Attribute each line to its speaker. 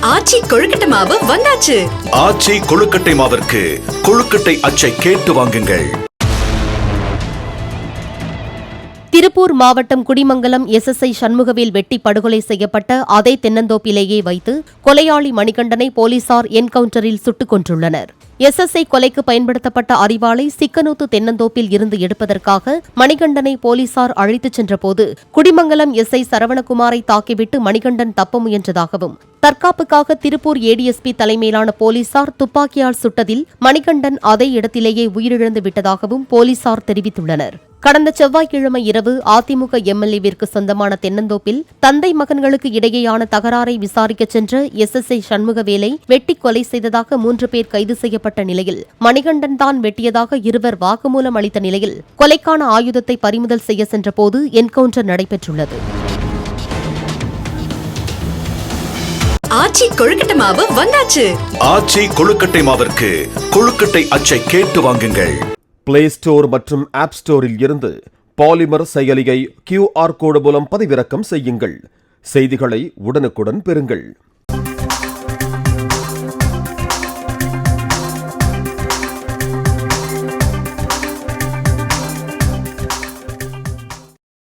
Speaker 1: ஆச்சி கொழுக்கட்டை மாவு வந்தாச்சு.
Speaker 2: ஆச்சி கொழுக்கட்டை மாவிற்கு கொழுக்கட்டை அச்சை கேட்டு வாங்குங்கள்.
Speaker 3: திருப்பூர் மாவட்டம் குடிமங்கலம் SSI சண்முகவேல் வெட்டி படுகொலை செய்யப்பட்ட அதே தென்னந்தோப்பிலேயே வைத்து கொலையாளி மணிகண்டனை போலீசார் என்கவுண்டரில் சுட்டுக் கொன்றுள்ளனர். SSI கொலைக்கு பயன்படுத்தப்பட்ட அரிவாளை சிக்கனூத்து தென்னந்தோப்பில் இருந்து எடுப்பதற்காக மணிகண்டனை போலீசார் அழைத்துச் சென்றபோது குடிமங்கலம் SI சரவணகுமாரை தாக்கிவிட்டு மணிகண்டன் தப்ப முயன்றதாகவும், தற்காப்புக்காக திருப்பூர் ADSP தலைமையிலான போலீசார் துப்பாக்கியால் சுட்டதில் மணிகண்டன் அதே இடத்திலேயே உயிரிழந்து விட்டதாகவும் போலீசார் தெரிவித்துள்ளனர். கடந்த செவ்வாய்க்கிழமை இரவு அதிமுக MLAவிற்கு சொந்தமான தென்னந்தோப்பில் தந்தை மகன்களுக்கு இடையேயான தகராறை விசாரிக்கச் சென்ற SSI சண்முகவேலை வெட்டி கொலை செய்ததாக 3 பேர் கைது செய்யப்பட்ட நிலையில் மணிகண்டன் தான் வெட்டியதாக இருவர் வாக்குமூலம் அளித்த நிலையில் கொலைக்கான ஆயுதத்தை பறிமுதல் செய்ய சென்றபோது என்கவுண்டர் நடைபெற்றுள்ளது.
Speaker 1: ஆச்சி கொழுக்கட்டை மாவு வந்தாச்சு.
Speaker 2: ஆச்சி கொழுக்கட்டை மாவிற்கு கொழுக்கட்டை அச்சை கேட்டு வாங்குங்கள்.
Speaker 4: பிளே ஸ்டோர் மற்றும் ஆப் ஸ்டோரில் இருந்து பாலிமர் செயலியை QR கோடு மூலம் பதிவிறக்கம் செய்யுங்கள். செய்திகளை உடனுக்குடன் பெறுங்கள்.